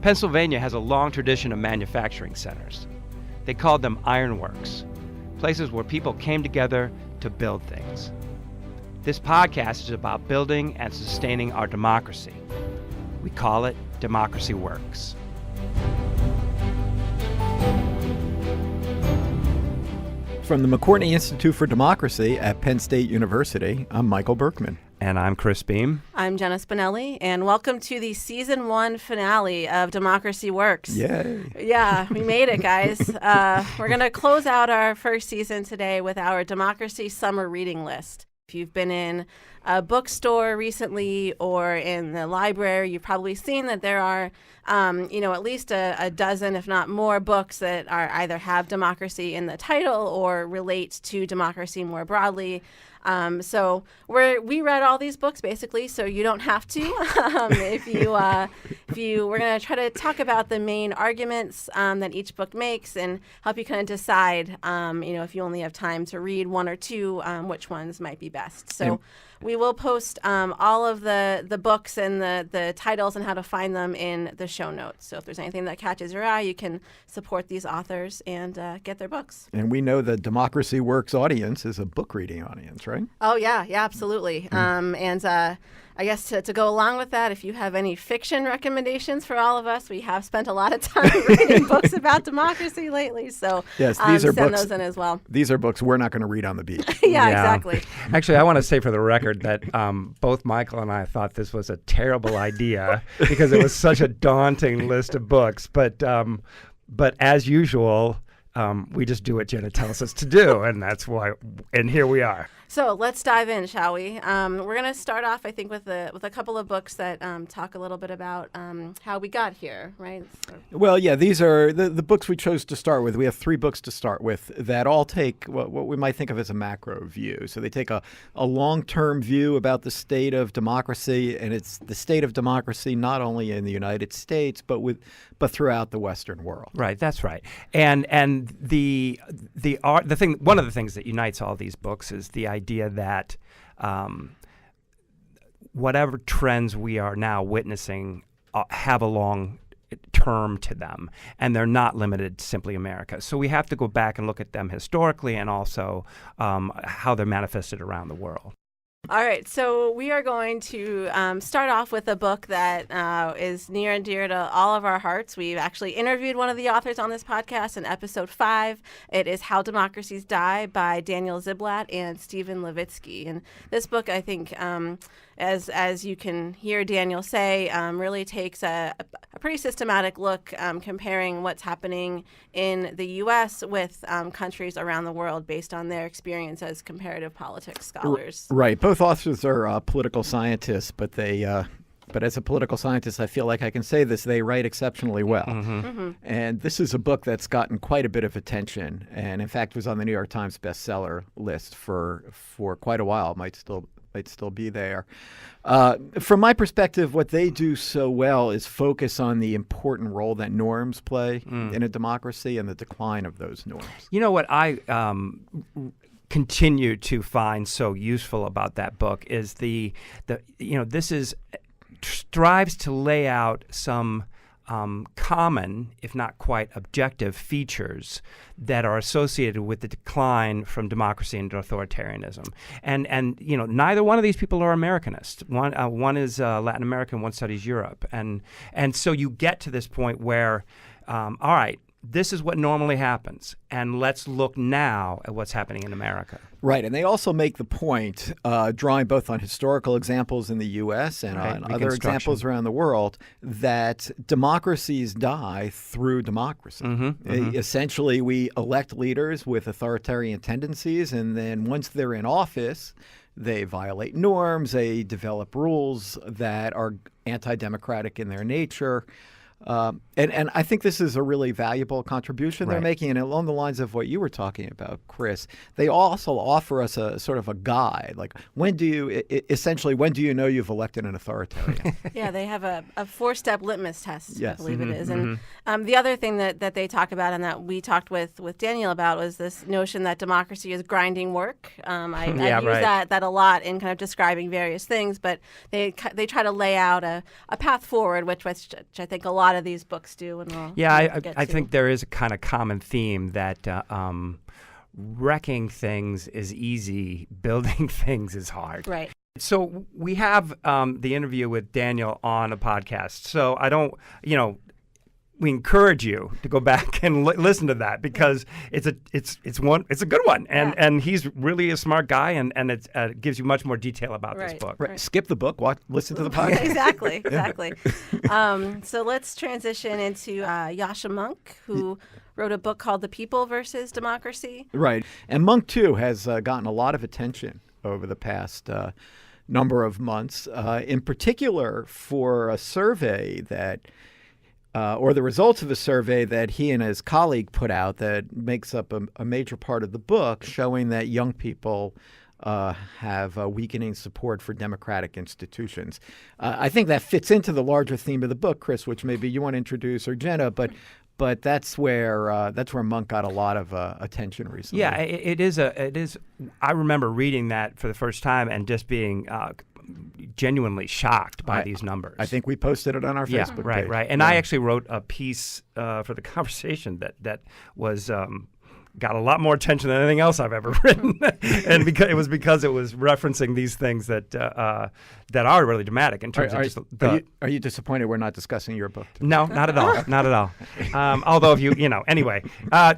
Pennsylvania has a long tradition of manufacturing centers. They called them ironworks, places where people came together to build things. This podcast is about building and sustaining our democracy. We call it Democracy Works. From the McCourtney Institute for Democracy at Penn State University, I'm Michael Berkman. And I'm Chris Beam. I'm Jenna Spinelli, and welcome to the Season 1 finale of Democracy Works. Yay. Yeah, we made it, guys. We're going to close out our first season today with our Democracy Summer Reading List. If you've been in a bookstore recently or in the library, you've probably seen that there are, at least a dozen, if not more, books that are either have democracy in the title or relate to democracy more broadly. So we read all these books basically, so you don't have to. We're going to try to talk about the main arguments that each book makes and help you kind of decide, if you only have time to read one or two, which ones might be best. So we will post all of the books and the titles and how to find them in the show notes. So if there's anything that catches your eye, you can support these authors and get their books. And we know the Democracy Works audience is a book reading audience, right? Oh, yeah, absolutely. I guess to go along with that, if you have any fiction recommendations for all of us, we have spent a lot of time reading books about democracy lately. So yes, these are send books, those in as well. These are books we're not going to read on the beach. Yeah, exactly. Actually, I want to say for the record that both Michael and I thought this was a terrible idea because it was such a daunting list of books. But as usual, we just do what Jenna tells us to do, and that's why. And here we are. So let's dive in, shall we? We're going to start off, I think, with a couple of books that talk a little bit about how we got here, right? Well, yeah, these are the books we chose to start with. We have three books to start with that all take what we might think of as a macro view. So they take a long-term view about the state of democracy, and it's the state of democracy not only in the United States but throughout the Western world. Right, that's right. And the thing, one of the things that unites all these books is the idea that whatever trends we are now witnessing have a long term to them, and they're not limited to simply America. So we have to go back and look at them historically and also how they're manifested around the world. All right, so we are going to start off with a book that is near and dear to all of our hearts. We've actually interviewed one of the authors on this podcast in episode 5. It is How Democracies Die by Daniel Ziblatt and Stephen Levitsky. And this book, I think, as you can hear Daniel say, really takes a pretty systematic look comparing what's happening in the U.S. with countries around the world based on their experience as comparative politics scholars. Right. Both authors are political scientists, but as a political scientist, I feel like I can say this, they write exceptionally well. Mm-hmm. Mm-hmm. And this is a book that's gotten quite a bit of attention and, in fact, was on the New York Times bestseller list for quite a while. It might still be there. From my perspective, what they do so well is focus on the important role that norms play in a democracy and the decline of those norms. You know what I continue to find so useful about that book is this strives to lay out some common, if not quite objective, features that are associated with the decline from democracy into authoritarianism. And neither one of these people are Americanist. One is Latin American, one studies Europe. And so you get to this point where, all right, this is what normally happens, and let's look now at what's happening in America. Right, and they also make the point, drawing both on historical examples in the U.S. and on other examples around the world, that democracies die through democracy. Mm-hmm, mm-hmm. Essentially, we elect leaders with authoritarian tendencies, and then once they're in office, they violate norms, they develop rules that are anti-democratic in their nature. And I think this is a really valuable contribution they're making. And along the lines of what you were talking about, Chris, they also offer us a sort of a guide. Like, when do you know you've elected an authoritarian? Yeah, they have a 4-step litmus test, yes. I believe it is. And the other thing that they talk about and that we talked with Daniel about was this notion that democracy is grinding work. I use that a lot in kind of describing various things, but they try to lay out a path forward, which I think a lot lot of these books do. And I think there is a kind of common theme that wrecking things is easy, building things is hard. Right. So we have the interview with Daniel on a podcast. So we encourage you to go back and listen to that because it's a good one, and he's really a smart guy, and it gives you much more detail about this book. Right. Skip the book, listen to the podcast. Exactly. So let's transition into Yascha Mounk, who wrote a book called The People versus Democracy. Right, and Mounk too has gotten a lot of attention over the past number of months, in particular for a survey that. Or the results of a survey that he and his colleague put out that makes up a major part of the book, showing that young people have weakening support for democratic institutions. I think that fits into the larger theme of the book, Chris, which maybe you want to introduce, or Jenna, but that's where Mounk got a lot of attention recently. Yeah, it is. I remember reading that for the first time and just being genuinely shocked by these numbers. I think we posted it on our Facebook page. Right. And I actually wrote a piece for the conversation that was got a lot more attention than anything else I've ever written, and because it was referencing these things that are really dramatic in terms of. Are you disappointed we're not discussing your book today? No, not at all. Not at all. Although if anyway. So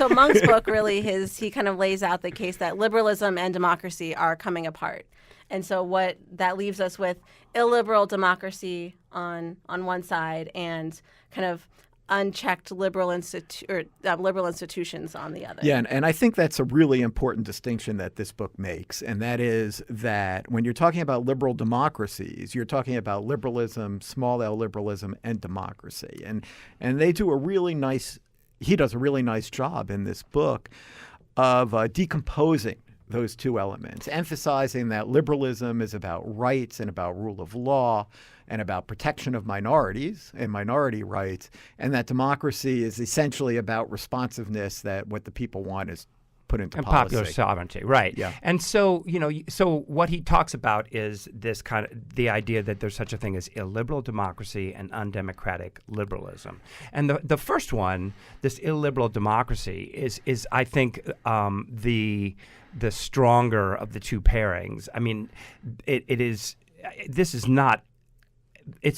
Monk's book really he kind of lays out the case that liberalism and democracy are coming apart. And so what that leaves us with illiberal democracy on one side and kind of unchecked liberal institutions on the other. Yeah, and I think that's a really important distinction that this book makes, and that is that when you're talking about liberal democracies, you're talking about liberalism, small L liberalism, and democracy. And they do he does a really nice job in this book of decomposing those two elements, emphasizing that liberalism is about rights and about rule of law and about protection of minorities and minority rights, and that democracy is essentially about responsiveness, that what the people want is put into policy. Popular sovereignty, right. Yeah. And so, so what he talks about is this kind of the idea that there's such a thing as illiberal democracy and undemocratic liberalism. And the first one, this illiberal democracy, is I think the stronger of the two pairings. I mean, it's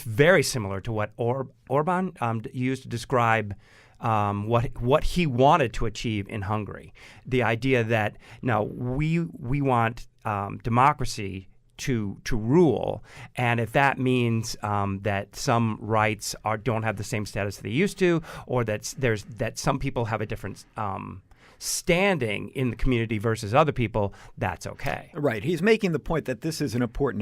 very similar to what Orban used to describe what he wanted to achieve in Hungary. The idea that we want democracy to rule, and if that means that some rights don't have the same status that they used to, or that some people have a different standing in the community versus other people, that's okay. Right. He's making the point that this is an important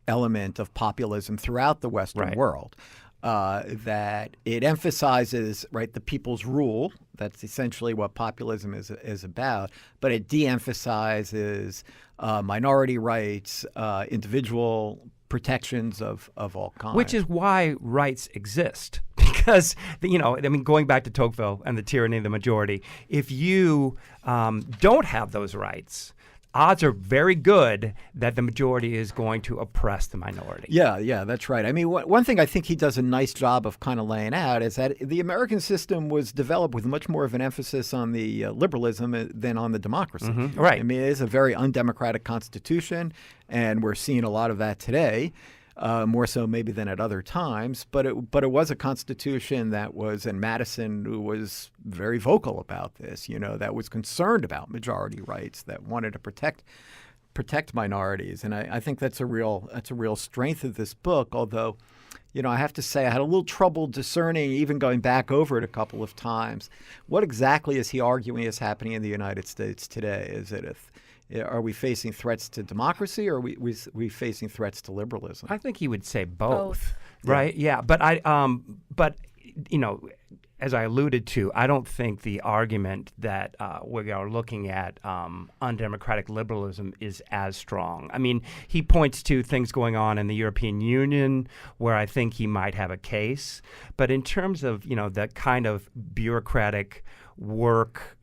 element of populism throughout the Western world, that it emphasizes the people's rule. That's essentially what populism is about, but it de-emphasizes minority rights, individual protections of all kinds. Which is why rights exist. Because, going back to Tocqueville and the tyranny of the majority, if you don't have those rights, odds are very good that the majority is going to oppress the minority. Yeah, that's right. I mean, one thing I think he does a nice job of kind of laying out is that the American system was developed with much more of an emphasis on the liberalism than on the democracy. Mm-hmm. Right. I mean, it is a very undemocratic constitution, and we're seeing a lot of that today. More so maybe than at other times, but it was a constitution that was, and Madison, who was very vocal about this, that was concerned about majority rights, that wanted to protect minorities, and I think that's a real strength of this book. Although, I have to say I had a little trouble discerning, even going back over it a couple of times, what exactly is he arguing is happening in the United States today? Are we facing threats to democracy, or are we facing threats to liberalism? I think he would say both. Right? Yeah. But as I alluded to, I don't think the argument that we are looking at undemocratic liberalism is as strong. I mean, he points to things going on in the European Union where I think he might have a case. But in terms of, the kind of bureaucratic work,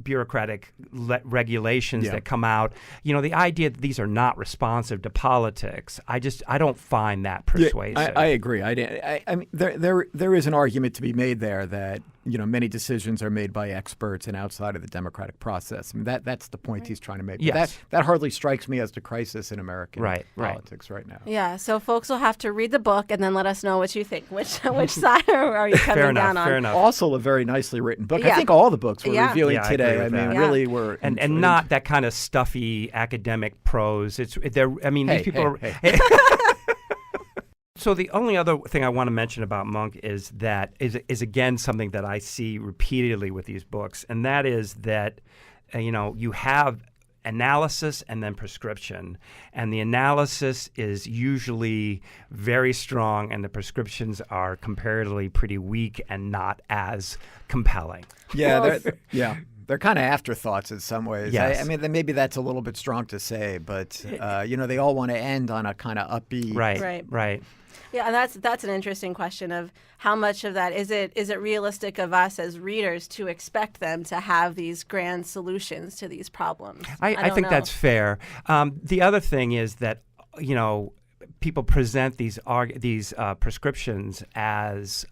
bureaucratic regulations that come out. The idea that these are not responsive to politics, I don't find that persuasive. Yeah, I agree. I mean, there is an argument to be made there that many decisions are made by experts and outside of the democratic process. I mean, that's the point he's trying to make. Yes. That hardly strikes me as the crisis in American politics right now. Yeah, so folks will have to read the book and then let us know what you think. Which side are you coming down on? Fair enough. Also a very nicely written book. I think all the books we're reviewing today, really were... And not that kind of stuffy academic prose. These people are... So the only other thing I want to mention about Mounk is again something that I see repeatedly with these books, and that is that you have analysis and then prescription, and the analysis is usually very strong, and the prescriptions are comparatively pretty weak and not as compelling. Yeah, they're kind of afterthoughts in some ways. Yes. I mean, maybe that's a little bit strong to say, but they all want to end on a kind of upbeat. Right. Yeah, and that's an interesting question of how much of that is it realistic of us as readers to expect them to have these grand solutions to these problems? I think that's fair. The other thing is that people present these prescriptions as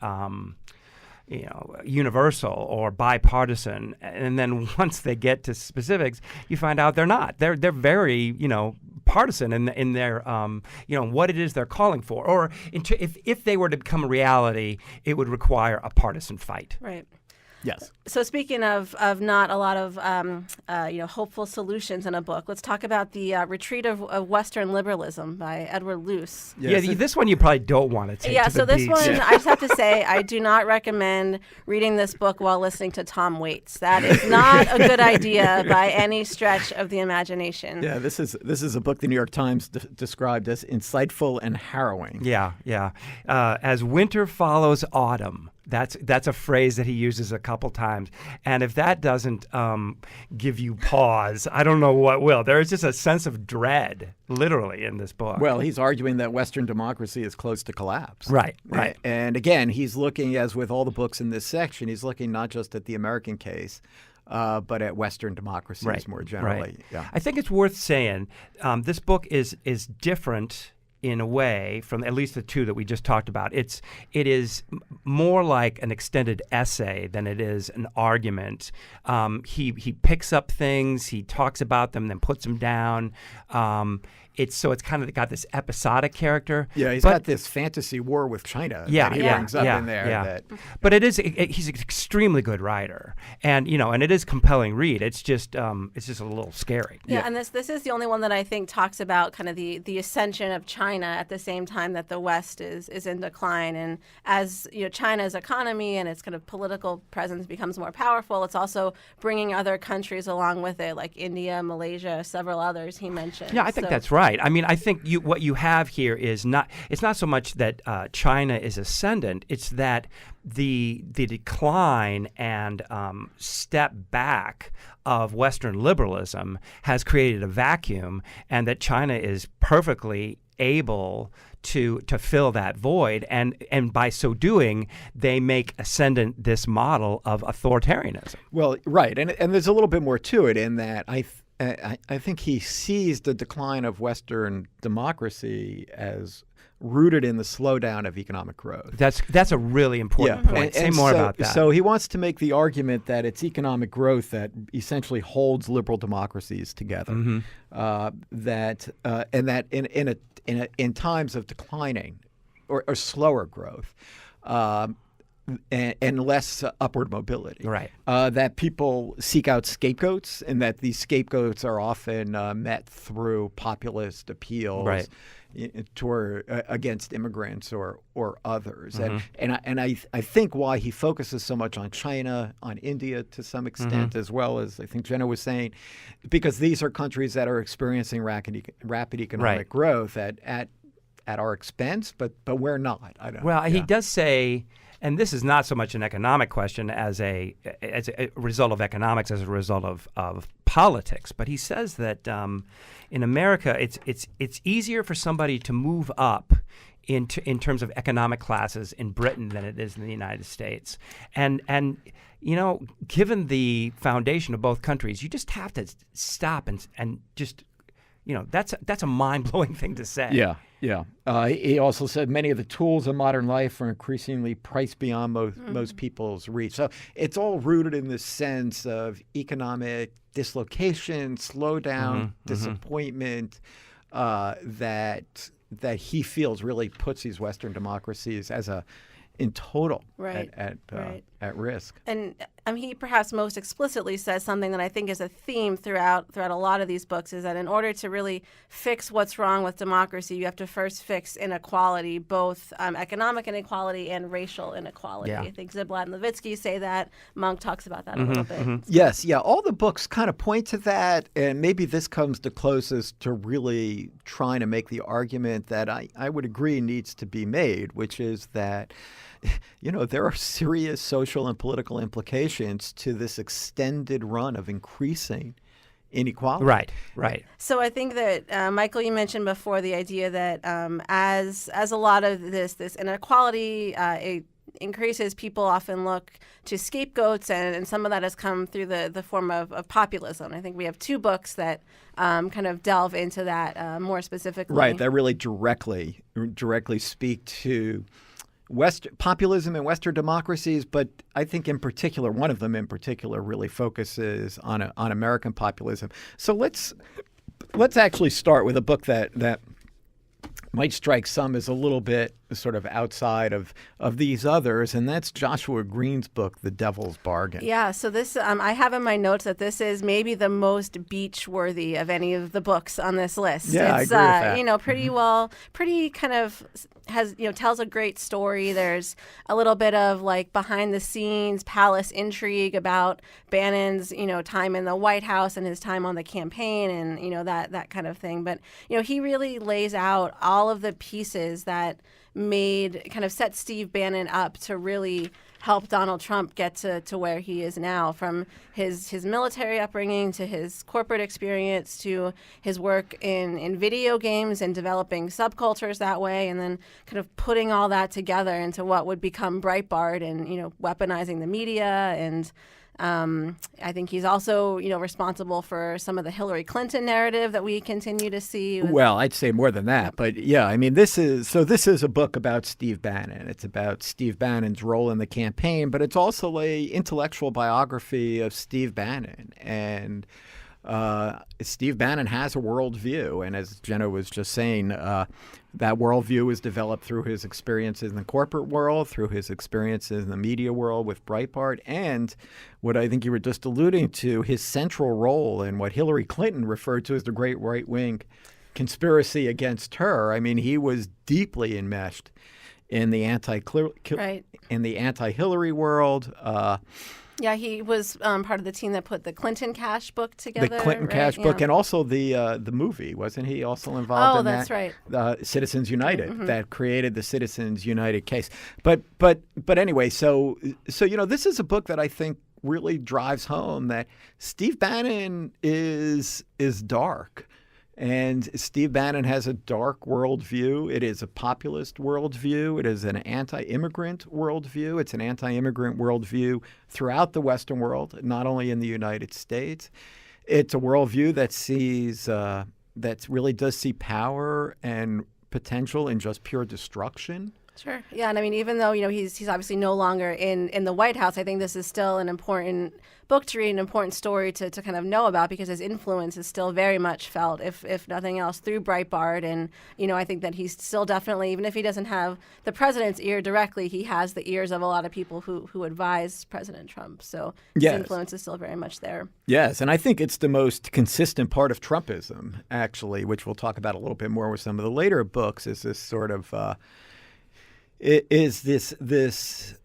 universal or bipartisan, and then once they get to specifics, you find out they're not. They're very partisan in their what it is they're calling for, or if they were to become a reality, it would require a partisan fight. Right. Yes. So speaking of not a lot of hopeful solutions in a book, let's talk about the Retreat of Western Liberalism by Edward Luce. Yes. Yeah, this one you probably don't want to take. Yeah, to the this beach. one I just have to say I do not recommend reading this book while listening to Tom Waits. That is not a good idea by any stretch of the imagination. Yeah, this is a book the New York Times described as insightful and harrowing. Yeah. As winter follows autumn. That's a phrase that he uses a couple times. And if that doesn't give you pause, I don't know what will. There is just a sense of dread, literally, in this book. Well, he's arguing that Western democracy is close to collapse. Right. And again, he's looking, as with all the books in this section, he's looking not just at the American case, but at Western democracies more generally. Right. Yeah. I think it's worth saying this book is different in a way from at least the two that we just talked about. It is more like an extended essay than it is an argument. He picks up things, he talks about them, then puts them down. It's kind of got this episodic character. Yeah, he's got this fantasy war with China that he brings up in there. Yeah. But he's an extremely good writer, and it is compelling read. It's just a little scary. Yeah, and this is the only one that I think talks about kind of the ascension of China at the same time that the West is in decline, and as China's economy and its kind of political presence becomes more powerful, it's also bringing other countries along with it, like India, Malaysia, several others he mentioned. Yeah, I think that's right. I mean, I think what you have here is not so much that China is ascendant, it's that the decline and step back of Western liberalism has created a vacuum, and that China is perfectly able to fill that void, and by so doing, they make ascendant this model of authoritarianism. Well, right, and there's a little bit more to it in that I think he sees the decline of Western democracy as rooted in the slowdown of economic growth. That's a really important point. Say more about that. So he wants to make the argument that it's economic growth that essentially holds liberal democracies together. Mm-hmm. That in times of declining or slower growth. And less upward mobility. Right. That people seek out scapegoats, and that these scapegoats are often met through populist appeals against immigrants or others. Mm-hmm. And I think why he focuses so much on China, on India to some extent, mm-hmm. as well as I think Jenna was saying, because these are countries that are experiencing rapid economic growth at our expense, but we're not. He does say. And this is not so much an economic question as a result of economics, as a result of politics. But he says that in America, it's easier for somebody to move up in terms of economic classes in Britain than it is in the United States. And given the foundation of both countries, you just have to stop and just, that's a mind-blowing thing to say. Yeah. He also said many of the tools of modern life are increasingly priced beyond most people's reach. So it's all rooted in this sense of economic dislocation, slowdown, disappointment that he feels really puts these Western democracies in total at risk. And he perhaps most explicitly says something that I think is a theme throughout a lot of these books, is that in order to really fix what's wrong with democracy, you have to first fix inequality, both economic inequality and racial inequality. Yeah. I think Ziblatt and Levitsky say that. Mounk talks about that a little bit. Yes, all the books kind of point to that, and maybe this comes the closest to really trying to make the argument that I would agree needs to be made, which is that there are serious social and political implications to this extended run of increasing inequality. Right. So I think that, Michael, you mentioned before the idea that as a lot of this inequality it increases, people often look to scapegoats, and some of that has come through the form of populism. I think we have two books that kind of delve into that more specifically. Right, that really directly speak to populism in Western democracies, but I think in particular, one of them in particular really focuses on American populism. So let's actually start with a book that might strike some as a little bit sort of outside of these others, and that's Joshua Green's book, The Devil's Bargain. Yeah, so this, I have in my notes that this is maybe the most beach-worthy of any of the books on this list. Yeah, it's, I agree with that. Pretty kind of tells a great story. There's a little bit of like behind the scenes palace intrigue about Bannon's, time in the White House and his time on the campaign and, that kind of thing. But, he really lays out all of the pieces that set Steve Bannon up to really help Donald Trump get to where he is now, from his military upbringing to his corporate experience to his work in video games and developing subcultures that way, and then kind of putting all that together into what would become Breitbart and, weaponizing the media. And I think he's also, responsible for some of the Hillary Clinton narrative that we continue to see. Well, I'd say more than that, but yeah, I mean, this is a book about Steve Bannon. It's about Steve Bannon's role in the campaign, but it's also an intellectual biography of Steve Bannon. And Steve Bannon has a worldview, and as Jenna was just saying, that worldview was developed through his experiences in the corporate world, through his experiences in the media world with Breitbart, and what I think you were just alluding to, his central role in what Hillary Clinton referred to as the great right-wing conspiracy against her. I mean, he was deeply enmeshed in the anti-Hillary world. Yeah, he was part of the team that put the Clinton Cash book together. The Clinton Cash book, and also the movie, wasn't he also involved in that? Oh, that's right. Citizens United, that created the Citizens United case. But anyway, so this is a book that I think really drives home that Steve Bannon is dark. And Steve Bannon has a dark worldview. It is a populist worldview. It is an anti-immigrant worldview. It's an anti-immigrant worldview throughout the Western world, not only in the United States. It's a worldview that really does see power and potential in just pure destruction. Sure. Yeah, and I mean, even though he's obviously no longer in the White House, I think this is still an important book to read, an important story to kind of know about, because his influence is still very much felt, if nothing else, through Breitbart. And I think that he's still definitely, even if he doesn't have the president's ear directly, he has the ears of a lot of people who advise President Trump. So his influence is still very much there. Yes, and I think it's the most consistent part of Trumpism, actually, which we'll talk about a little bit more with some of the later books. Is this sort of this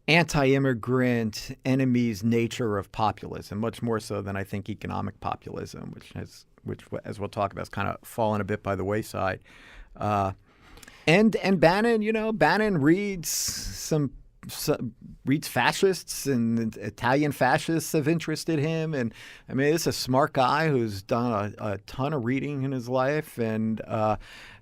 anti-immigrant enemies nature of populism, much more so than I think economic populism, which as we'll talk about, has kind of fallen a bit by the wayside. And Bannon, Bannon reads fascists, and Italian fascists have interested him. And I mean, this is a smart guy who's done a ton of reading in his life, and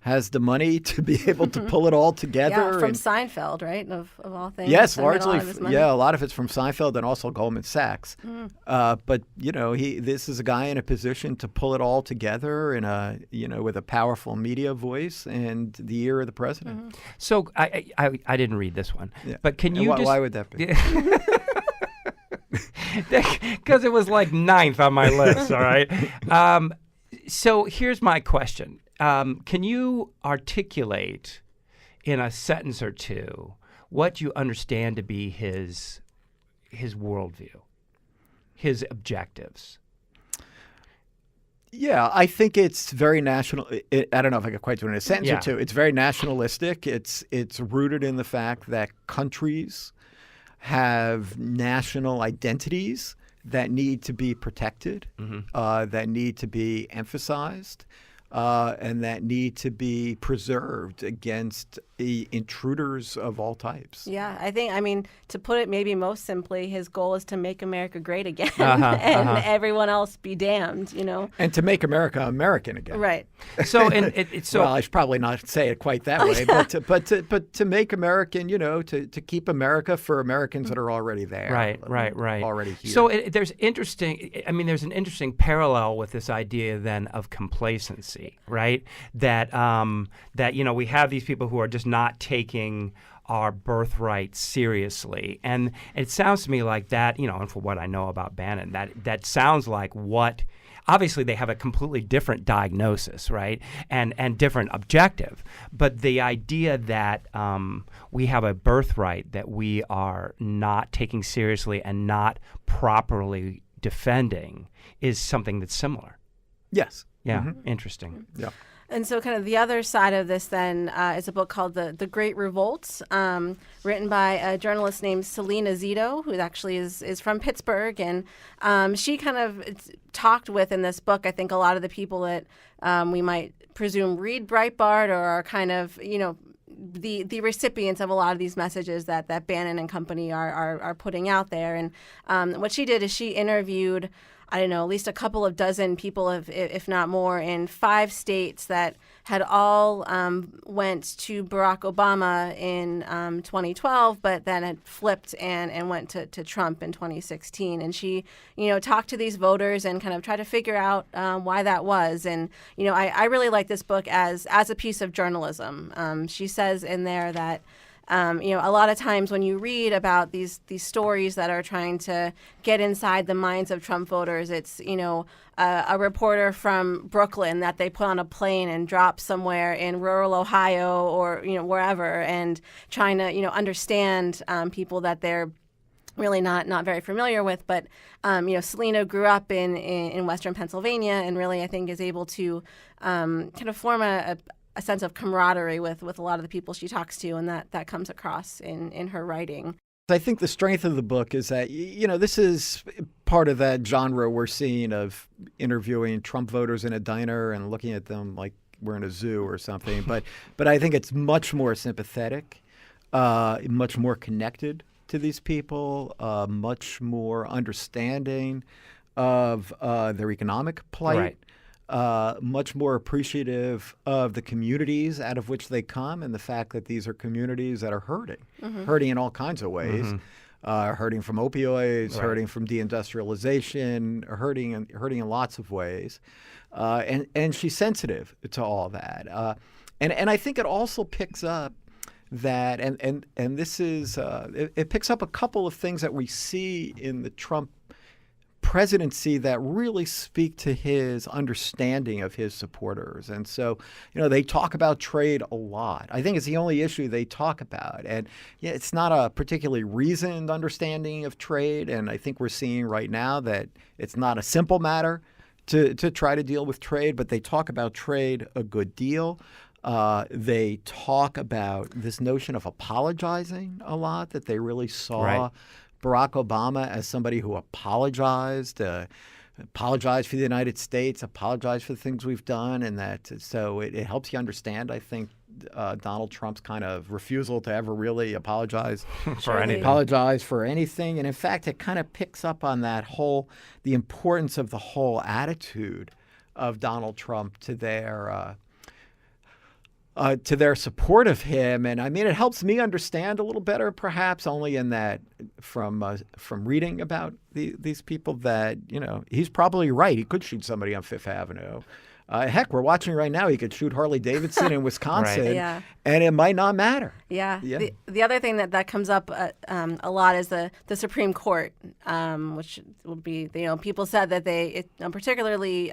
has the money to be able to pull it all together. Yeah, from Seinfeld, right? Of all things. Yes, largely. A lot of it's from Seinfeld and also Goldman Sachs. But this is a guy in a position to pull it all together in a with a powerful media voice and the ear of the president. So I didn't read this one, but can you why would that be? Because it was like 9th on my list. All right. So here's my question. Can you articulate in a sentence or two what you understand to be his worldview, his objectives? Yeah, I think it's very national. I don't know if I could quite do it in a sentence or two. It's very nationalistic. It's rooted in the fact that countries have national identities that need to be protected, that need to be emphasized, and that need to be preserved against intruders of all types. Yeah, I mean, to put it maybe most simply, his goal is to make America great again and everyone else be damned, And to make America American again. Right. So, well, I should probably not say it quite that way, but to make American, to keep America for Americans that are already there. Right. Already here. So there's an interesting parallel with this idea then of complacency, right? That we have these people who are just not taking our birthright seriously. And it sounds to me like that, and for what I know about Bannon, that sounds like what obviously they have a completely different diagnosis, right? And different objective. But the idea that we have a birthright that we are not taking seriously and not properly defending is something that's similar. Yes. Yeah, interesting. Yeah. And so kind of the other side of this then is a book called The Great Revolt, written by a journalist named Salena Zito, who actually is from Pittsburgh. And she kind of talked with in this book, I think, a lot of the people that we might presume read Breitbart or are kind of, the recipients of a lot of these messages that Bannon and company are putting out there. And what she did is she interviewed, I don't know, at least a couple of dozen people, if not more, in 5 states that had all went to Barack Obama in 2012, but then had flipped and went to Trump in 2016. And she, talked to these voters and kind of tried to figure out why that was. And, I really like this book as a piece of journalism. She says in there that a lot of times when you read about these stories that are trying to get inside the minds of Trump voters, it's, a reporter from Brooklyn that they put on a plane and drop somewhere in rural Ohio or, wherever, and trying to, understand people that they're really not very familiar with. But, Salena grew up in Western Pennsylvania and really, I think, is able to kind of form a sense of camaraderie with a lot of the people she talks to, and that comes across in her writing. I think the strength of the book is that, this is part of that genre we're seeing of interviewing Trump voters in a diner and looking at them like we're in a zoo or something. But I think it's much more sympathetic, much more connected to these people, much more understanding of their economic plight. Right. Much more appreciative of the communities out of which they come and the fact that these are communities that are hurting in all kinds of ways, hurting from opioids, hurting from deindustrialization, hurting in lots of ways. And she's sensitive to all that. And I think it also picks up that, and this is, it picks up a couple of things that we see in the Trump presidency that really speak to his understanding of his supporters. And so, they talk about trade a lot. I think it's the only issue they talk about. And it's not a particularly reasoned understanding of trade. And I think we're seeing right now that it's not a simple matter to try to deal with trade, but they talk about trade a good deal. They talk about this notion of apologizing a lot, that they really saw Barack Obama as somebody who apologized for the United States, apologized for the things we've done, and that so it helps you understand, I think, Donald Trump's kind of refusal to ever really apologize for anything. And in fact, it kind of picks up on the importance of the whole attitude of Donald Trump to their to their support of him. And I mean, it helps me understand a little better, perhaps, only in that from reading about these people that, he's probably right. He could shoot somebody on Fifth Avenue. Heck, we're watching right now. He could shoot Harley Davidson in Wisconsin, right. And it might not matter. Yeah. The other thing that comes up a lot is the Supreme Court, which would be, people said that particularly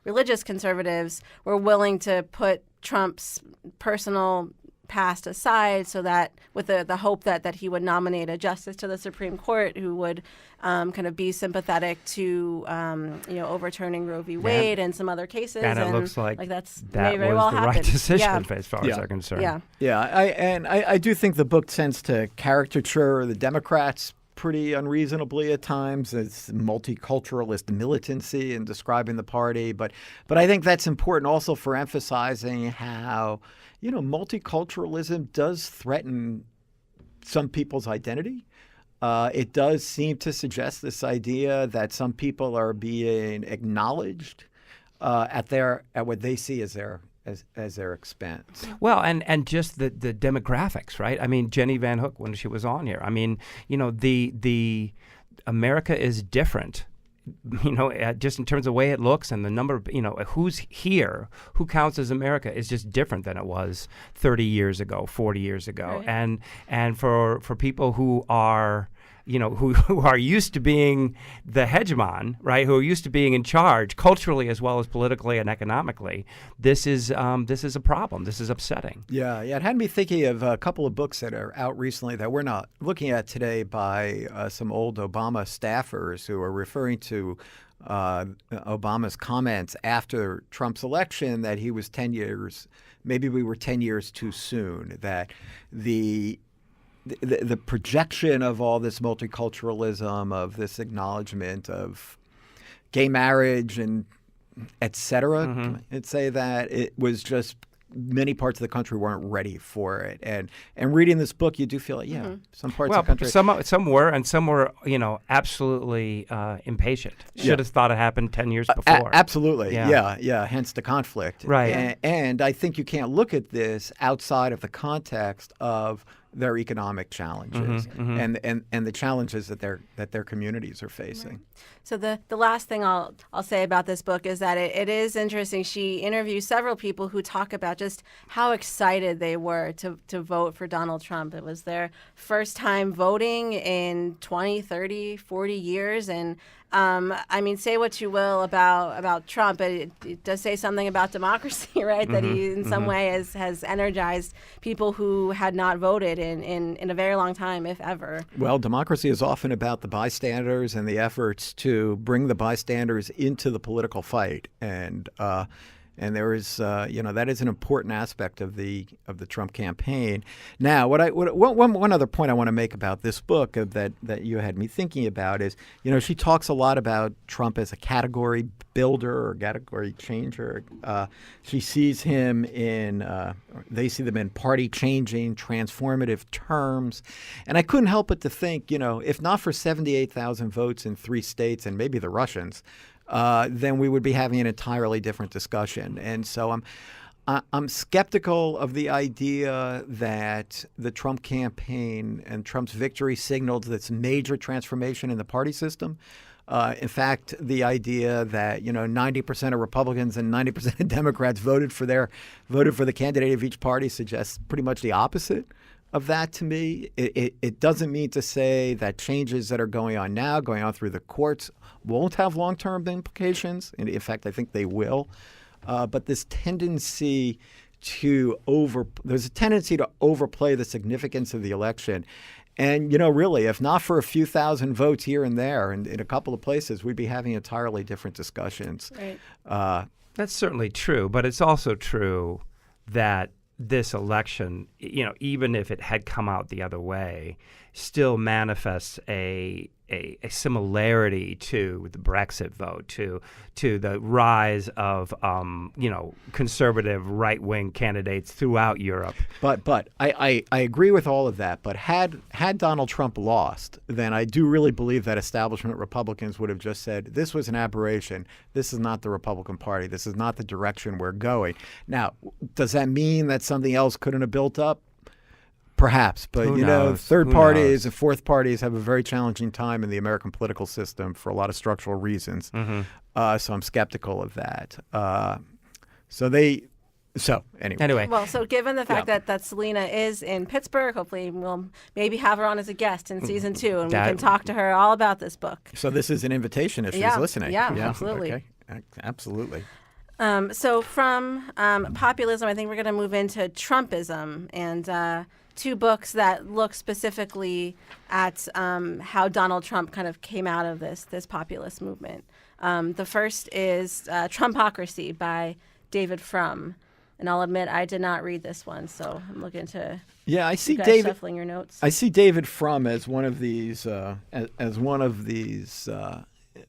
religious conservatives, were willing to put Trump's personal past aside, so that with the hope that he would nominate a justice to the Supreme Court who would kind of be sympathetic to overturning Roe v. Wade and some other cases. And it looks like that may very well happen. Right decision as far as I'm concerned. I do think the book tends to caricature the Democrats pretty unreasonably at times. It's multiculturalist militancy in describing the party, but I think that's important also for emphasizing how multiculturalism does threaten some people's identity. It does seem to suggest this idea that some people are being acknowledged at what they see as their expense. Well, and just the demographics, right? I mean, Jenny Van Hook, when she was on here, I mean, the America is different. Just in terms of the way it looks and the number of, who's here, who counts as America is just different than it was 30 years ago, 40 years ago. Right. And for people who are, who are used to being the hegemon, right, who are used to being in charge culturally as well as politically and economically, this is a problem. This is upsetting. Yeah. It had me thinking of a couple of books that are out recently that we're not looking at today by some old Obama staffers who are referring to Obama's comments after Trump's election that he was 10 years, maybe we were 10 years too soon, that the projection of all this multiculturalism, of this acknowledgement of gay marriage and et cetera, I'd say that it was just many parts of the country weren't ready for it. And reading this book, you do feel like, some parts of the country. Some were, and some were, absolutely impatient. Should have thought it happened 10 years before. Absolutely. Yeah. Hence the conflict. Right. And I think you can't look at this outside of the context of their economic challenges and the challenges that their communities are facing. Right. So the last thing I'll say about this book is that it is interesting. She interviews several people who talk about just how excited they were to vote for Donald Trump. It was their first time voting in 20, 30, 40 years. And I mean, say what you will about Trump, but it does say something about democracy, right? That he, in some way, has energized people who had not voted in a very long time, if ever. Well, democracy is often about the bystanders and the efforts to bring the bystanders into the political fight, and there is, that is an important aspect of the Trump campaign. Now, one other point I want to make about this book that you had me thinking about is, she talks a lot about Trump as a category builder or category changer. She sees him they see them in party-changing, transformative terms. And I couldn't help but to think, if not for 78,000 votes in 3 states and maybe the Russians, then we would be having an entirely different discussion. And so I'm skeptical of the idea that the Trump campaign and Trump's victory signaled this major transformation in the party system. In fact, the idea that 90% of Republicans and 90% of Democrats voted for the candidate of each party suggests pretty much the opposite of that to me. It doesn't mean to say that changes that are going on through the courts, won't have long-term implications. And in fact, I think they will. But this tendency there's a tendency to overplay the significance of the election. And, really, if not for a few thousand votes here and there and in a couple of places, we'd be having entirely different discussions. Right. That's certainly true. But it's also true that this election, even if it had come out the other way, still manifests a similarity to the Brexit vote, to the rise of conservative right-wing candidates throughout Europe. But I agree with all of that. But had Donald Trump lost, then I do really believe that establishment Republicans would have just said, this was an aberration. This is not the Republican Party. This is not the direction we're going. Now, does that mean that something else couldn't have built up? Perhaps, but third parties and fourth parties have a very challenging time in the American political system for a lot of structural reasons. So I'm skeptical of that. Anyway. Well, so given the fact that Salena is in Pittsburgh, hopefully we'll maybe have her on as a guest in season 2, and we can talk to her all about this book. So this is an invitation if she's listening. Yeah, absolutely. Okay. Absolutely. So from populism, I think we're going to move into Trumpism, and 2 books that look specifically at how Donald Trump kind of came out of this populist movement. The first is Trumpocracy by David Frum. And I'll admit I did not read this one, so I'm looking to I see David shuffling your notes. I see David Frum as one of these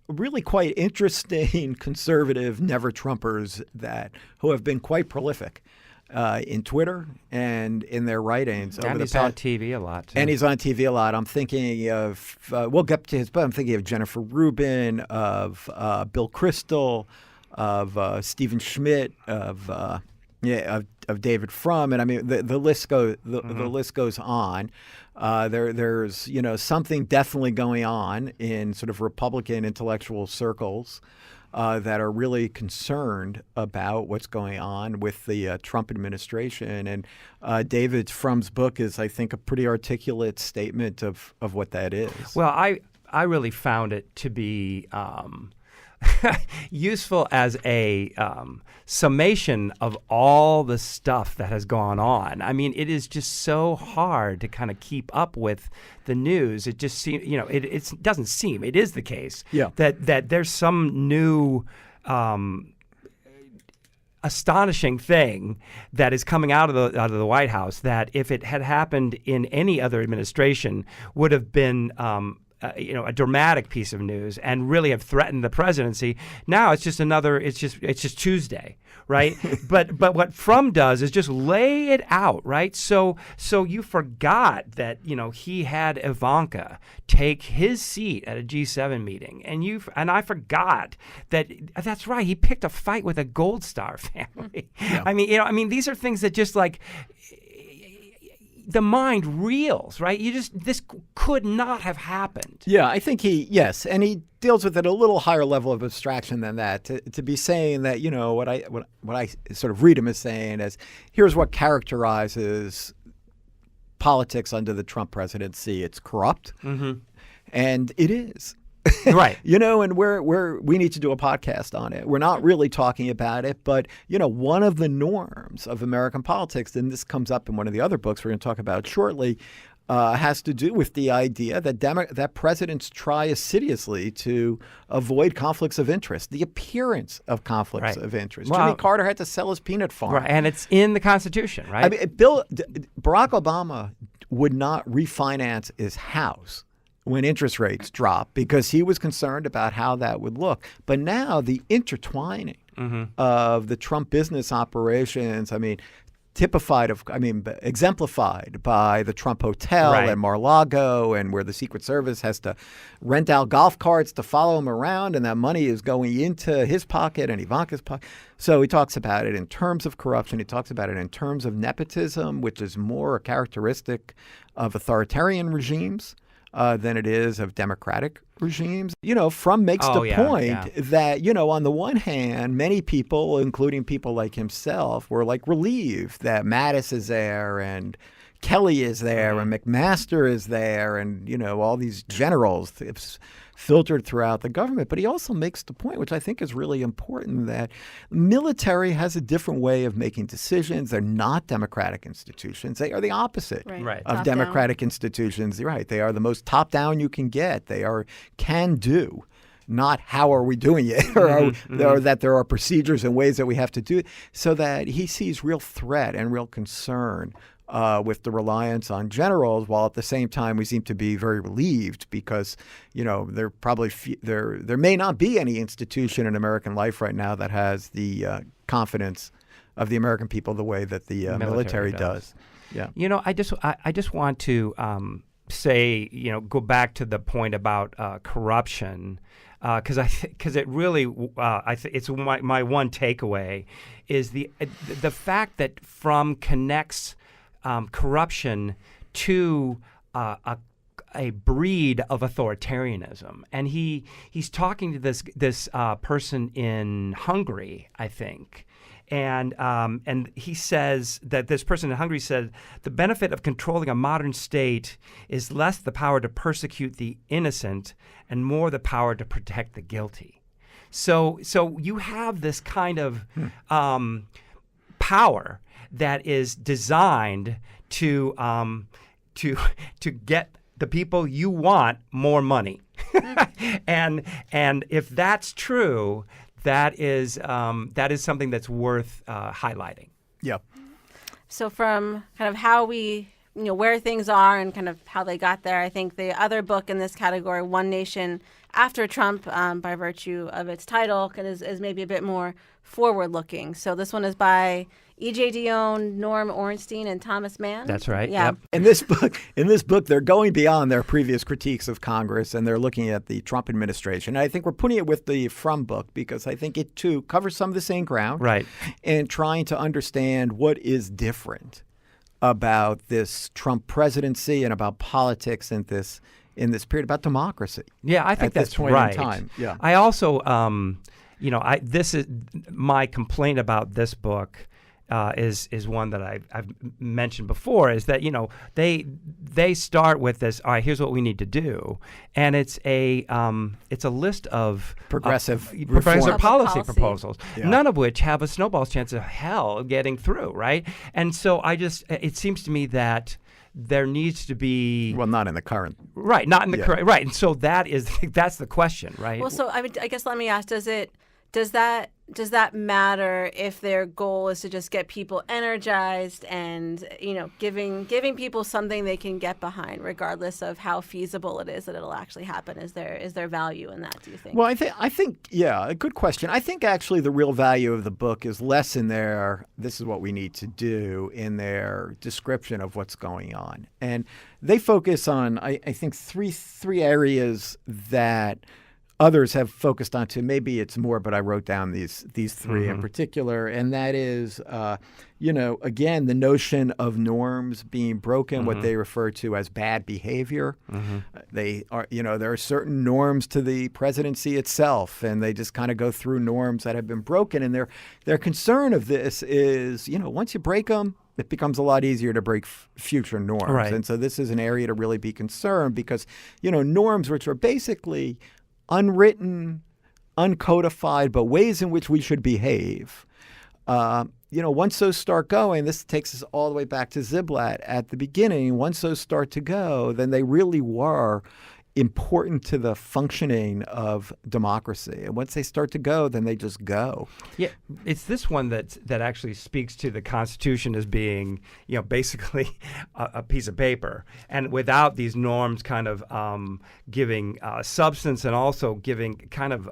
really quite interesting conservative never-Trumpers who have been quite prolific in Twitter and in their writings. And he's on TV a lot, too. And he's on TV a lot. I'm thinking of, we'll get to his, but I'm thinking of Jennifer Rubin, of Bill Kristol, of Stephen Schmidt, of David Frum, and I mean the list goes the list goes on. There's something definitely going on in sort of Republican intellectual circles that are really concerned about what's going on with the Trump administration, and David Frum's book is, I think, a pretty articulate statement of what that is. Well, I really found it to be useful as a summation of all the stuff that has gone on. I mean, it is just so hard to kind of keep up with the news. It just seems, it doesn't seem, it is the case that there's some new astonishing thing that is coming out of the White House that if it had happened in any other administration would have been a dramatic piece of news and really have threatened the presidency. Now it's just Tuesday, right? but what Frum does is just lay it out, right? So you forgot that he had Ivanka take his seat at a G7 meeting, and I forgot that's right. He picked a fight with a Gold Star family. Yeah. I mean, these are things that just like. The mind reels, right? This could not have happened. Yeah, I think and he deals with it at a little higher level of abstraction than that. To be saying that, what I sort of read him as saying is, here's what characterizes politics under the Trump presidency. It's corrupt, and it is. Right. And we need to do a podcast on it. We're not really talking about it, but, one of the norms of American politics, and this comes up in one of the other books we're going to talk about shortly, has to do with the idea that presidents try assiduously to avoid conflicts of interest, the appearance of conflicts of interest. Well, Jimmy Carter had to sell his peanut farm. Right, and it's in the Constitution, right? I mean, Barack Obama would not refinance his house when interest rates drop because he was concerned about how that would look. But now the intertwining of the Trump business operations, exemplified by the Trump Hotel and Mar-a-Lago, and where the Secret Service has to rent out golf carts to follow him around, and that money is going into his pocket and Ivanka's pocket. So he talks about it in terms of corruption. He talks about it in terms of nepotism, which is more a characteristic of authoritarian regimes than it is of democratic regimes. Frum makes the point that, on the one hand, many people, including people like himself, were relieved that Mattis is there and Kelly is there and McMaster is there and, all these generals filtered throughout the government. But he also makes the point, which I think is really important, that military has a different way of making decisions. They're not democratic institutions. They are the opposite of democratic institutions. Right. They are the most top-down you can get. They are can-do. Not how are we doing it, or that there are procedures and ways that we have to do it, so that he sees real threat and real concern with the reliance on generals, while at the same time we seem to be very relieved because, there probably there may not be any institution in American life right now that has the confidence of the American people the way that the military does. Yeah. I just want to say, go back to the point about corruption. Because it really, it's my one takeaway is the fact that Frum connects corruption to a breed of authoritarianism, and he's talking to this person in Hungary, I think. And he says that this person in Hungary said the benefit of controlling a modern state is less the power to persecute the innocent and more the power to protect the guilty. So you have this kind of power that is designed to get the people you want more money, and if that's true. That is something that's worth highlighting. Yeah. So from kind of how we, where things are and kind of how they got there, I think the other book in this category, One Nation After Trump, by virtue of its title, is maybe a bit more forward-looking. So this one is by E.J. Dionne, Norm Ornstein, and Thomas Mann. That's right. Yeah. Yep. In this book, they're going beyond their previous critiques of Congress, and they're looking at the Trump administration. And I think we're putting it with the Frum book because I think it too covers some of the same ground, right? And trying to understand what is different about this Trump presidency and about politics in this period, about democracy. Yeah, I think at that's this point right. in time. Yeah. I also, this is my complaint about this book. Is one that I've mentioned before, is that they start with this. All right, here's what we need to do, and it's a list of progressive policy proposals, none of which have a snowball's chance of hell getting through, right? And so it seems to me that there needs to be not in the current not in the current right, and so that's the question, right? Well, so I guess let me ask: Does that matter if their goal is to just get people energized and giving people something they can get behind, regardless of how feasible it is that it'll actually happen? Is there value in that? Do you think? Well, I think a good question. I think actually the real value of the book is less in their "this is what we need to do" in their description of what's going on, and they focus on I think three areas that others have focused on too. Maybe it's more, but I wrote down these three in particular, and that is, again, the notion of norms being broken, what they refer to as bad behavior. They are, there are certain norms to the presidency itself, and they just kind of go through norms that have been broken, and their concern of this is, once you break them, it becomes a lot easier to break future norms. Right. And so this is an area to really be concerned because, norms which are basically unwritten, uncodified, but ways in which we should behave. Once those start going, this takes us all the way back to Ziblatt at the beginning. Once those start to go, then they really were important to the functioning of democracy. And once they start to go, then they just go. Yeah, it's this one that actually speaks to the Constitution as being, basically a piece of paper, and without these norms kind of giving substance and also giving kind of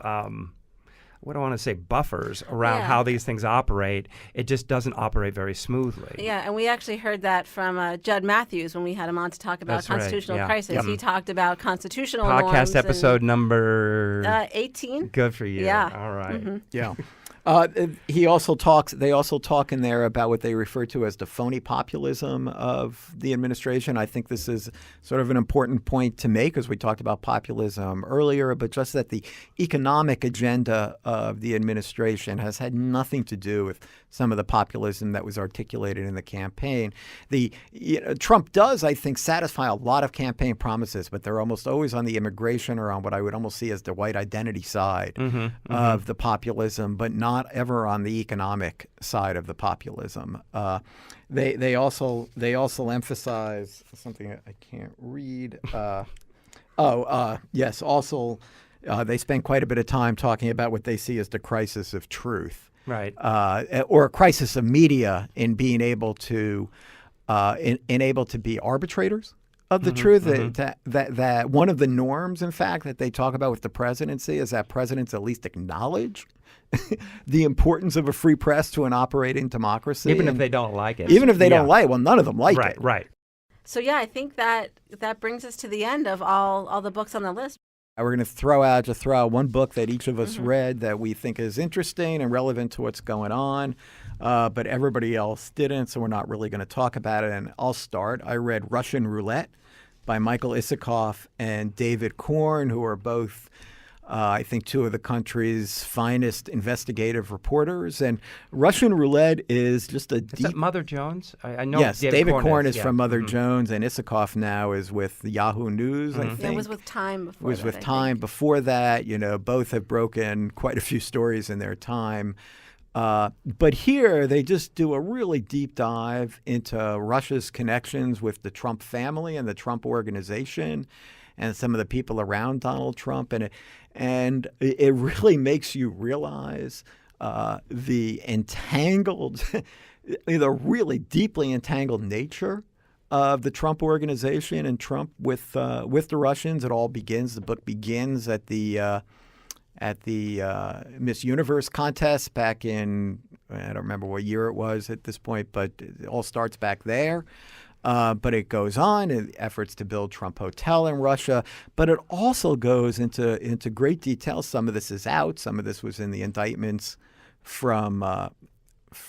what do I want to say, buffers around how these things operate, it just doesn't operate very smoothly. Yeah, and we actually heard that from Judd Matthews when we had him on to talk about constitutional crisis. Yep. He talked about constitutional podcast norms. Episode number 18. Good for you. Yeah. All right. Mm-hmm. Yeah. They also talk in there about what they refer to as the phony populism of the administration. I think this is sort of an important point to make, as we talked about populism earlier, but just that the economic agenda of the administration has had nothing to do with some of the populism that was articulated in the campaign. Trump does, I think, satisfy a lot of campaign promises, but they're almost always on the immigration or on what I would almost see as the white identity side of the populism, but not ever on the economic side of the populism. They also emphasize something I can't read. Yes. Also, they spend quite a bit of time talking about what they see as the crisis of truth. Right. Or a crisis of media in being able to able to be arbitrators of the truth. That one of the norms, in fact, that they talk about with the presidency is that presidents at least acknowledge the importance of a free press to an operating democracy. Even if they don't like it. Even if they don't like it. Well, none of them like it. Right. So, yeah, I think that brings us to the end of all the books on the list. We're going to throw out one book that each of us read that we think is interesting and relevant to what's going on, but everybody else didn't, so we're not really going to talk about it. And I'll start. I read Russian Roulette by Michael Isikoff and David Korn, who are both I think two of the country's finest investigative reporters. And Russian Roulette is just a deep... Is that Mother Jones? I know. Yes, David Korn is from Mother Jones, and Isikoff now is with Yahoo News, I think. Yeah, it was with Time before that. Was with Time before that. You know, both have broken quite a few stories in their time. But here they just do a really deep dive into Russia's connections with the Trump family and the Trump organization and some of the people around Donald Trump. And it really makes you realize the entangled, the really deeply entangled nature of the Trump organization and Trump with the Russians. It all begins, the book begins at the Miss Universe contest back in, I don't remember what year it was at this point, but it all starts back there. But it goes on, efforts to build Trump Hotel in Russia. But it also goes into great detail. Some of this is out. Some of this was in the indictments from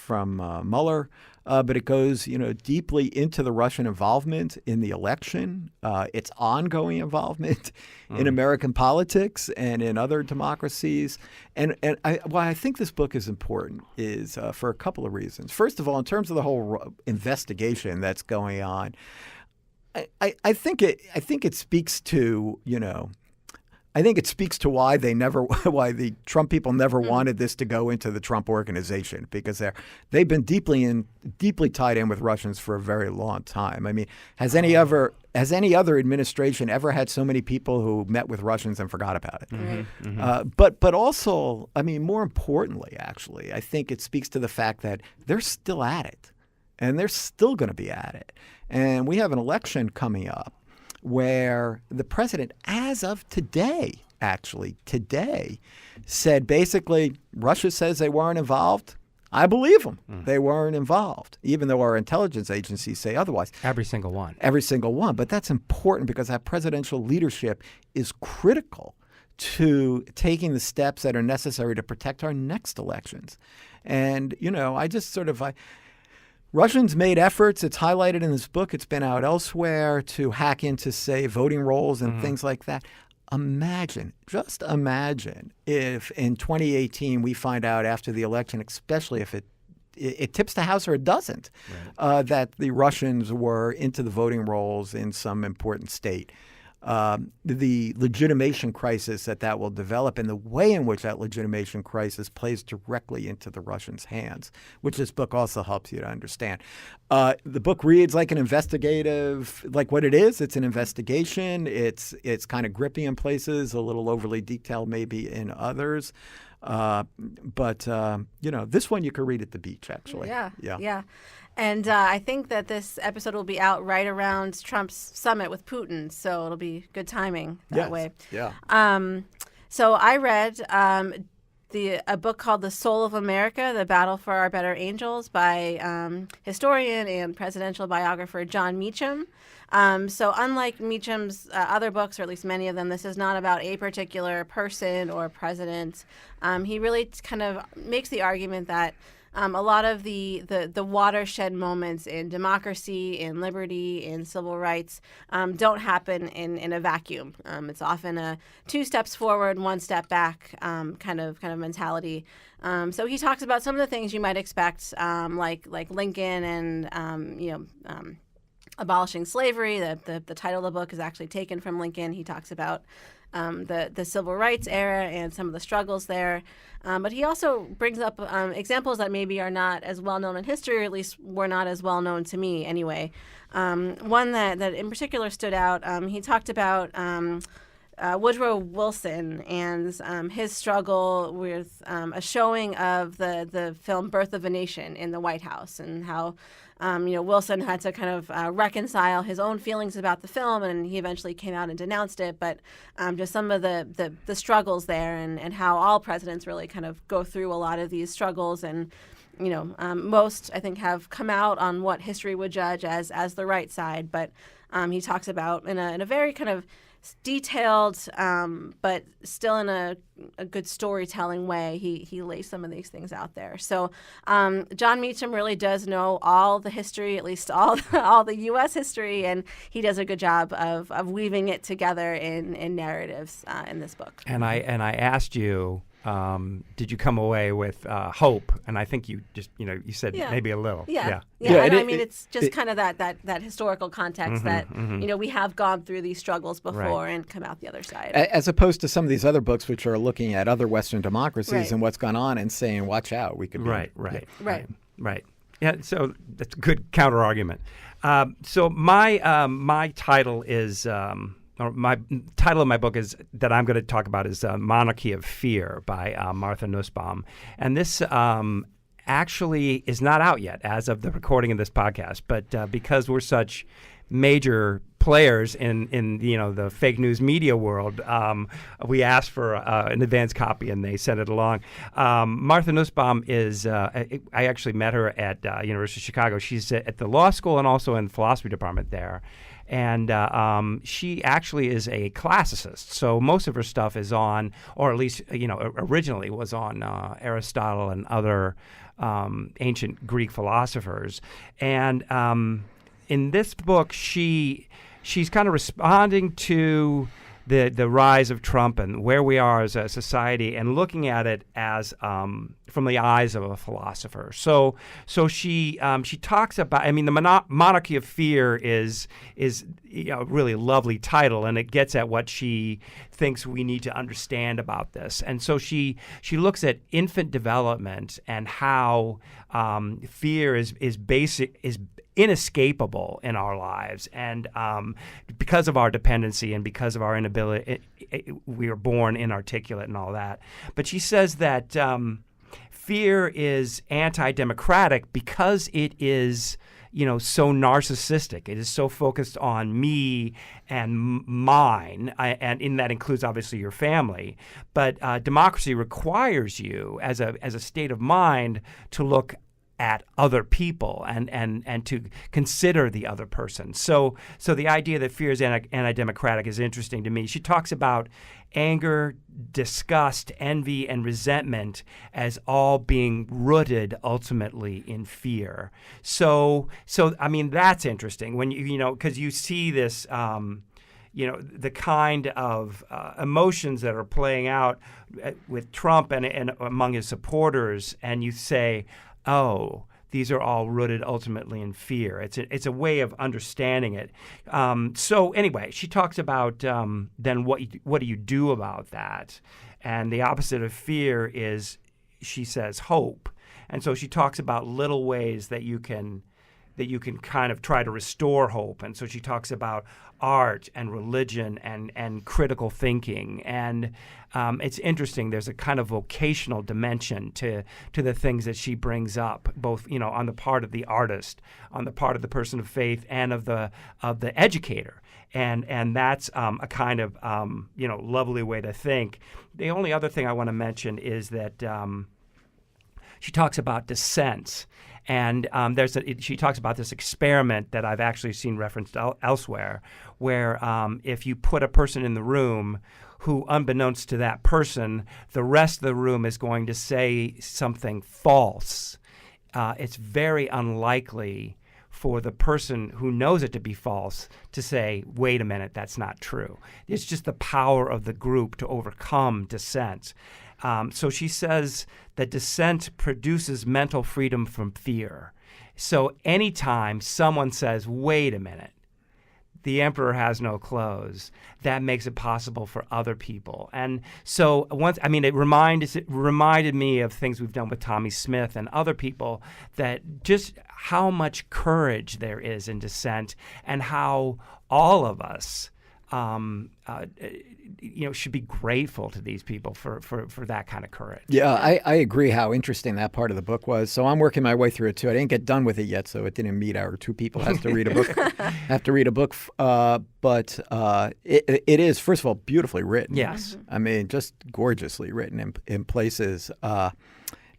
Mueller. But it goes, deeply into the Russian involvement in the election, its ongoing involvement in American politics and in other democracies. And why I think this book is important is for a couple of reasons. First of all, in terms of the whole investigation that's going on, I think it speaks to, I think it speaks to why why the Trump people never wanted this to go into the Trump organization, because they've been deeply tied in with Russians for a very long time. I mean, has any other administration ever had so many people who met with Russians and forgot about it? But also, I mean, more importantly, actually, I think it speaks to the fact that they're still at it, and they're still going to be at it. And we have an election coming up where the president, as of today, said basically, Russia says they weren't involved. I believe them. They weren't involved, even though our intelligence agencies say otherwise. Every single one. Every single one. But that's important because that presidential leadership is critical to taking the steps that are necessary to protect our next elections. And, Russians made efforts, it's highlighted in this book, it's been out elsewhere, to hack into, say, voting rolls and things like that. Just imagine if in 2018 we find out after the election, especially if it tips the House or it doesn't, that the Russians were into the voting rolls in some important state. The legitimation crisis that will develop and the way in which that legitimation crisis plays directly into the Russians' hands, which this book also helps you to understand. The book reads like an investigative, like what it is. It's an investigation. It's kind of grippy in places, a little overly detailed maybe in others. But this one you could read at the beach, actually. Yeah. And I think that this episode will be out right around Trump's summit with Putin, so it'll be good timing that way. Yeah. So I read a book called The Soul of America, The Battle for Our Better Angels by historian and presidential biographer John Meacham. So unlike Meacham's other books, or at least many of them, this is not about a particular person or president. He really kind of makes the argument that a lot of the watershed moments in democracy, in liberty, in civil rights don't happen in a vacuum. It's often a 2 steps forward, 1 step back kind of mentality. So he talks about some of the things you might expect, like Lincoln and abolishing slavery. The title of the book is actually taken from Lincoln. He talks about the civil rights era and some of the struggles there. But he also brings up examples that maybe are not as well known in history, or at least were not as well known to me anyway. One that in particular stood out, he talked about Woodrow Wilson and his struggle with a showing of the film Birth of a Nation in the White House, and how Wilson had to kind of reconcile his own feelings about the film, and he eventually came out and denounced it. But just some of the struggles there, and how all presidents really kind of go through a lot of these struggles, and most, I think, have come out on what history would judge as the right side. But he talks about in a very kind of detailed, but still in a good storytelling way, he lays some of these things out there. So John Meacham really does know all the history, at least all the U.S. history, and he does a good job of weaving it together in narratives in this book. And I asked you, did you come away with hope? And I think you just, you said maybe a little. Yeah. It's just kind of that historical context that, we have gone through these struggles before and come out the other side. As opposed to some of these other books which are looking at other Western democracies and what's gone on and saying, watch out, we could be. Right. Yeah, so that's a good counter argument. So my title is... or my title of my book is that I'm going to talk about is Monarchy of Fear by Martha Nussbaum. And this actually is not out yet as of the recording of this podcast. But because we're such major players in the fake news media world, we asked for an advance copy and they sent it along. Martha Nussbaum is, I actually met her at University of Chicago. She's at the law school and also in the philosophy department there. And she actually is a classicist. So most of her stuff is on, or at least, originally was on Aristotle and other ancient Greek philosophers. And in this book, she's kind of responding to the rise of Trump and where we are as a society, and looking at it as from the eyes of a philosopher. So she talks about. I mean, the Monarchy of Fear is a really lovely title, and it gets at what she thinks we need to understand about this. And so she looks at infant development and how fear is inescapable in our lives, and because of our dependency and because of our inability, we are born inarticulate and all that. But she says that fear is anti-democratic because it is, so narcissistic. It is so focused on me and mine, and in that includes obviously your family. But democracy requires you, as a state of mind, to look at other people and to consider the other person. So the idea that fear is anti-democratic is interesting to me. She talks about anger, disgust, envy, and resentment as all being rooted ultimately in fear. So I mean, that's interesting when because you see this the kind of emotions that are playing out with Trump and among his supporters, and you say, oh, these are all rooted ultimately in fear. It's a way of understanding it. So anyway, she talks about then what do you do about that? And the opposite of fear is, she says, hope. And so she talks about little ways that you can kind of try to restore hope. And so she talks about art and religion and critical thinking. And it's interesting. There's a kind of vocational dimension to the things that she brings up, both on the part of the artist, on the part of the person of faith, and of the educator. And that's a kind of lovely way to think. The only other thing I want to mention is that she talks about dissent. And she talks about this experiment that I've actually seen referenced elsewhere, where if you put a person in the room who, unbeknownst to that person, the rest of the room is going to say something false, it's very unlikely for the person who knows it to be false to say, wait a minute, that's not true. It's just the power of the group to overcome dissent. So she says that dissent produces mental freedom from fear. So anytime someone says, wait a minute, the emperor has no clothes, that makes it possible for other people. And so it reminded me of things we've done with Tommy Smith and other people, that just how much courage there is in dissent, and how all of us should be grateful to these people for that kind of courage. Yeah, I agree how interesting that part of the book was. So I'm working my way through it too. I didn't get done with it yet, so it didn't meet our two people have to read a book. But it is, first of all, beautifully written. Yes. I mean, just gorgeously written in places.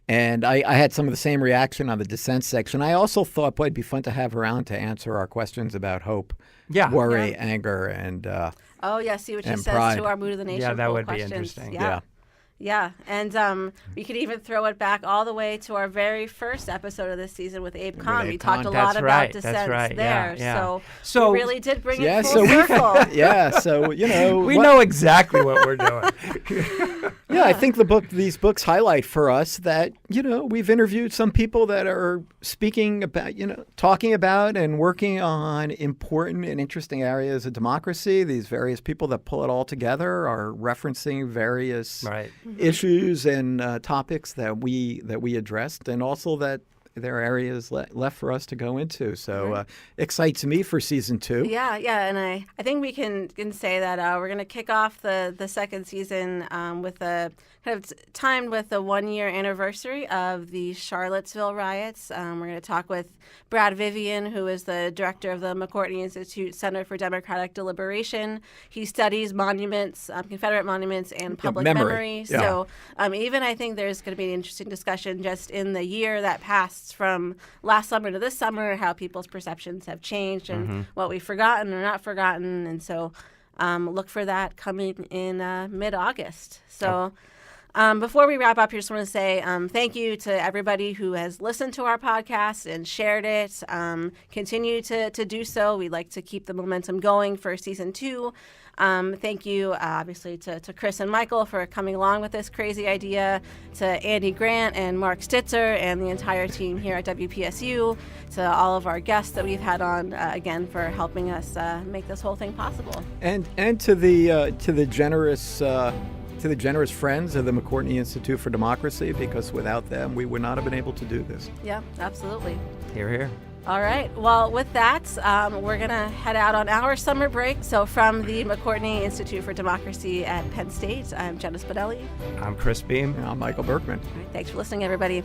And I had some of the same reaction on the dissent section. I also thought, boy, it'd be fun to have her on to answer our questions about hope, worry, anger, and see what she says pride. to our Mood of the Nation. Yeah, that would questions. be interesting. Yeah, and we could even throw it back all the way to our very first episode of this season with Abe Kahn. We talked a lot about dissents there, so we really did bring it full circle. So we know exactly what we're doing. Yeah, I think these books highlight for us that we've interviewed some people that are speaking about, talking about and working on important and interesting areas of democracy. These various people that pull it all together are referencing various issues and topics that we addressed, and also that there are areas left for us to go into. So excites me for season 2. Yeah, and I think we can say that we're going to kick off the second season with a kind of timed with the 1-year anniversary of the Charlottesville riots. We're going to talk with Brad Vivian, who is the director of the McCourtney Institute Center for Democratic Deliberation. He studies monuments, Confederate monuments, and public memory. Yeah. So even I think there's going to be an interesting discussion just in the year that passed from last summer to this summer, how people's perceptions have changed and what we've forgotten or not forgotten. And so look for that coming in mid-August. So before we wrap up here, just want to say thank you to everybody who has listened to our podcast and shared it. Continue to do so. We'd like to keep the momentum going for season 2. Thank you, obviously, to Chris and Michael for coming along with this crazy idea, to Andy Grant and Mark Stitzer and the entire team here at WPSU, to all of our guests that we've had on, again, for helping us make this whole thing possible. And to the generous friends of the McCourtney Institute for Democracy, because without them, we would not have been able to do this. Yeah, absolutely. Hear, hear. All right. Well, with that, we're going to head out on our summer break. So from the McCourtney Institute for Democracy at Penn State, I'm Jenna Spinelli. I'm Chris Beam. And I'm Michael Berkman. All right, thanks for listening, everybody.